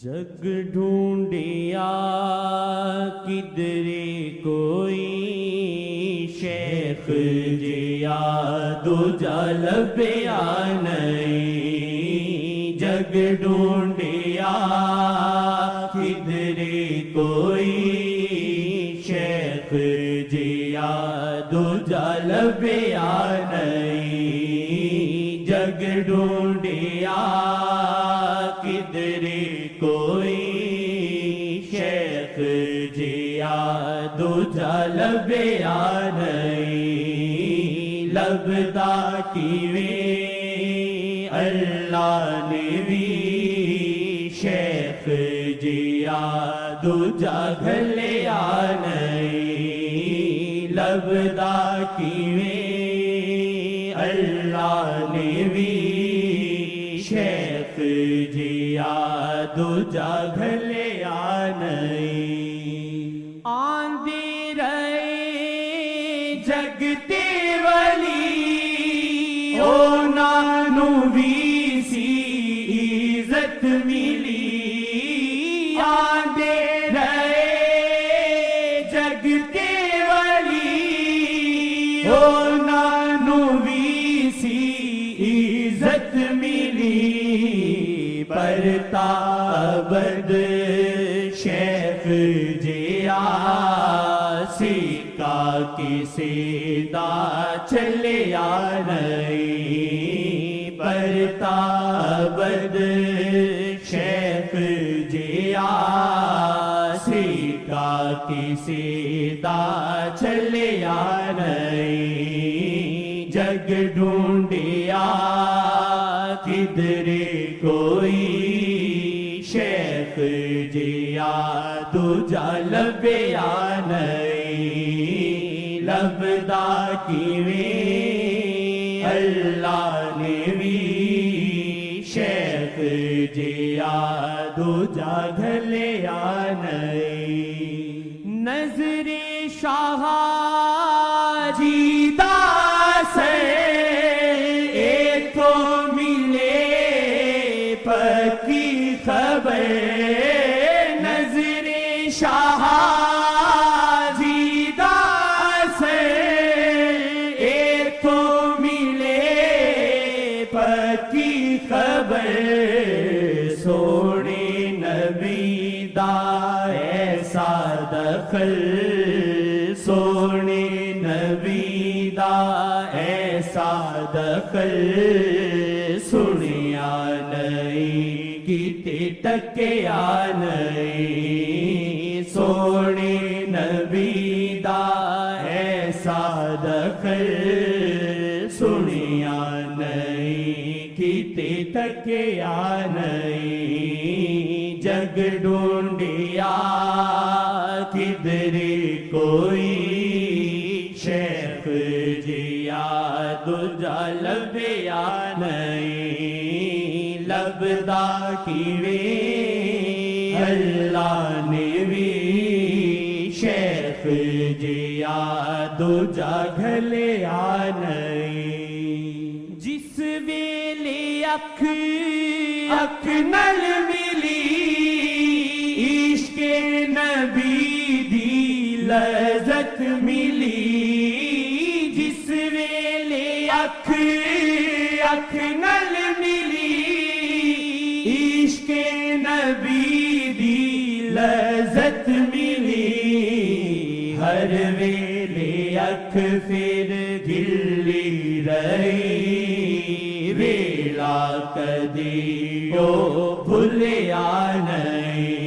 جگ ڈھونڈیا کدھر کوئی شیخ جیا دوجا لبیا نہیں. جگ ڈھونڈیا کدھر کوئی شیخ جیا دوجا لبیا نہیں. جگ ڈھونڈیا کدھر کوئی شیخ جیا دوجا لبیا نہیں. لبدا کیویں اللہ نے بھی شیخ جیا دوجا گھلیا نہیں. لبدا کیویں اللہ نے بھی شیخ جیا دوجا گھلیا نہیں. آندے رہے جگتے ولی انہاں بھی سی عزت ملی. آندے رہے جگتے ولی انہاں بھی سی عزت ملی. پر تابد شیخ جیا سکا کسی دا چلیا نہیں. پر تابد شیخ جیا سکا کسی دا چلیا نہیں. جگ ڈھونڈیا کدھر کوئی شیخ جیا دوجا لبیا نہیں. لبدا کیویں اللہ نے بھی شیخ جیا دوجا گھلیا نہیں. نظر شاہ جی دا سے ایتھو ملے پکی خبر. نظر شاہ جی دا سے ایتھو ملے پکی خبر. سونے نبی دا ایسا دخل سونے نبی دا ایسا دخل سنیا نہیں کتے تکیا نہیں. سونے نبی دا ایسا دخل سنیا نہیں کتے تکیا نہیں. جگ ڈھونڈیا کدھر کوئی شیخ جیا دوجا لبیا نہیں. لبدا کیویں اللہ نے بھی شیخ جیا دوجا گھلیا نہیں. جس ویلے اکھ نل ملی عشق نبی دی لذت ملی. جس ویلے اکھ نل ملی عشق نبی دی لذت ملی. ہر ویلے اکھ پھر گلی رہی ویلا کدی او بھولیا نہیں.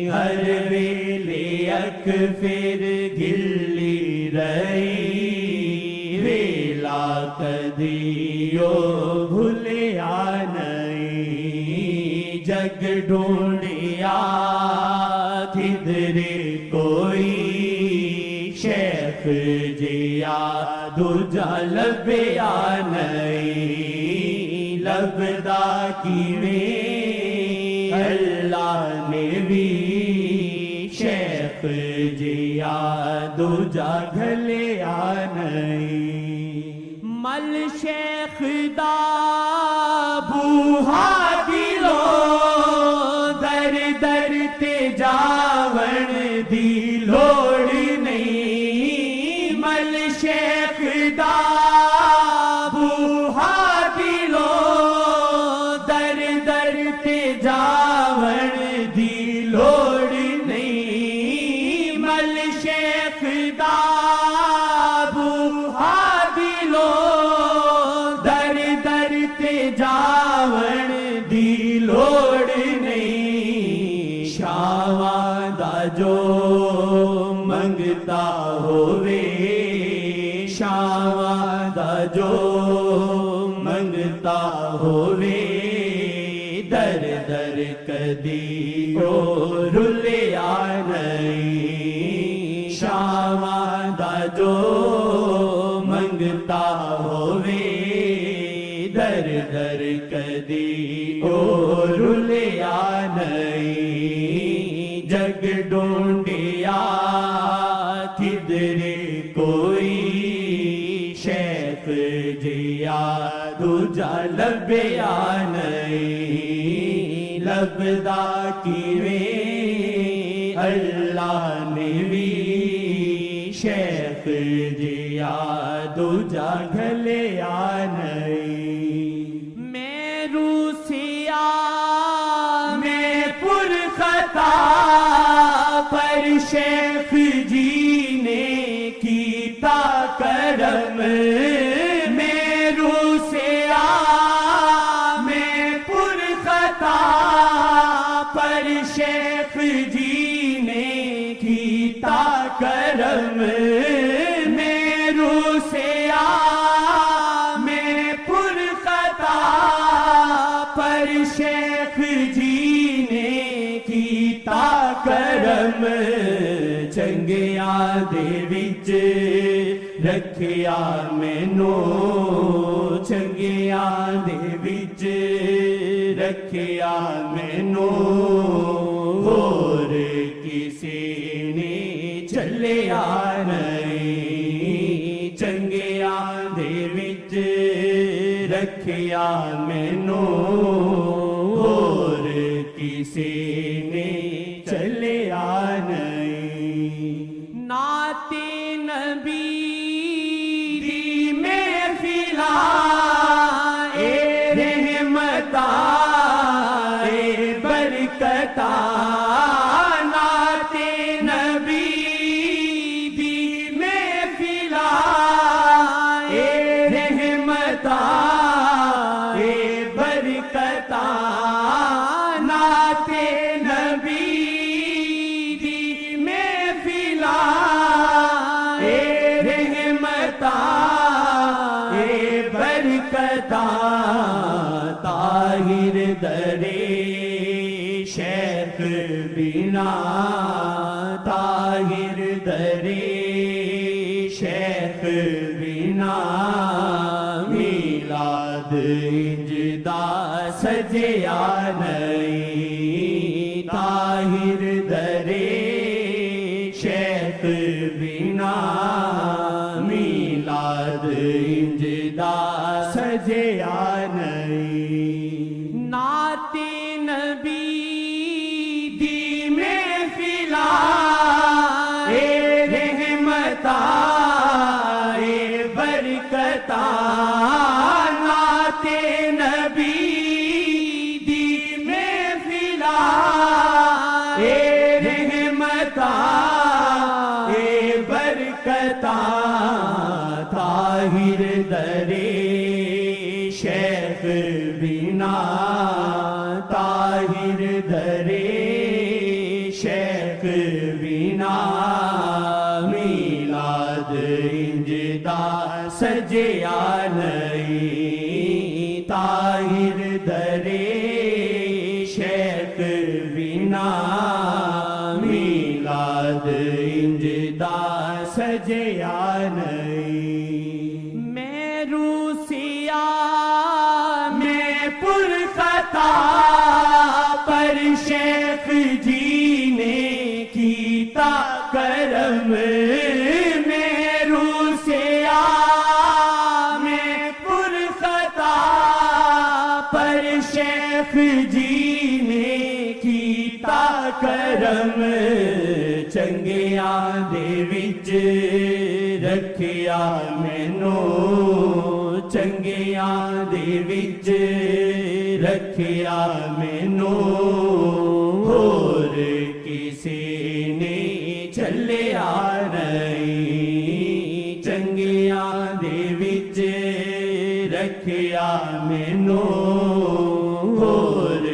ہر ویلے اکھ پھر گلی رہی ویلا کدی او بھولیا نہیں. جگ ڈھونڈیا کدھر کوئی شیخ جیا دوجا لبیا نہیں. لبدا کیویں اللہ نے بھی شیخ جیا دوجا گھلیا نہیں. مل شیخ دا بوہا دلو جاون دی لوڑ نہیں، مل شیخ دا بوہا دلو در در تے جاون دی لوڑ نہیں، مل شیخ دا بوہا دلو در در تے جاون دی لوڑ نہیں، شاواں دا جو منگتا ہووے، شاواں دا جو منگتا ہووے، در در کدی او رلیا نہیں، شاواں دا جو منگتا ہووے، در در کدی او رلیا نہیں، جگ ڈھونڈیا کدھر کوئی، شیخ جیا دوجا لبیا نہیں، لبدا کیویں اللہ نے بھی، شیخ جیا دوجا گھلیا نہیں، میں روسیا میں پر خطا، پر شیخ جی نے کیتا کرم، میں روسیا میں پر خطا، پر شیخ جی نے کیتا کرم، میں روسیا میں پر خطا، پر شیخ جی نے کیتا کرم، چنگیاں دے وچ رکھیا مینوں، چنگیاں دے وچ رکھیا مینوں، ہور کسی نے چلیا نہیں، چنگیاں دے وچ رکھیا مینوں، ہور کسی نے چلیا نہیں، نعت نبی دی محفلا اے رحمتا اے برکتا، نعت نبی دی محفلا اے رحمتا اے برکتا، نعت نبی دی محفلا اے رحمتا اے برکتا، طاہر درے شیخ بنا، طاہر درے شیخ بنا، میلاد انجدا سجیا نہیں، طاہر درے شیخ بنا، میلاد انجدا سجیا نہیں، نعت نبی دی محفلا اے رحمتا اے برکتا، نعت نبی دی محفلا اے رحمتا اے برکتا، طاہر درے شیخ بنا، طاہر درے شیخ بنا، میلاد انجدا سجیا نہیں، طاہر درے شیخ بنا، میلاد انجدا سجیا نہیں، میں روسیا میں پر خطا، پر شیخ جی نے کیتا کرم، میں روسیا میں پر خطا، پر شیخ جی نے کیتا کرم چنگیاں دے وچ رکھیا مینوں چنگیاں دے وچ رکھیا مینوں ہور کسی نے چلیا نہیں چنگیاں دے وچ رکھیا مینوں ہور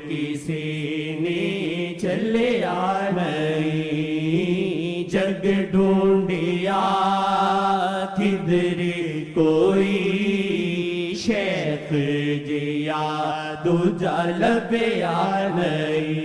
کسی نے چلیا نہیں جگ ڈھونڈیا کدھر کوئی شیخ جیا دوجا لبیا نہیں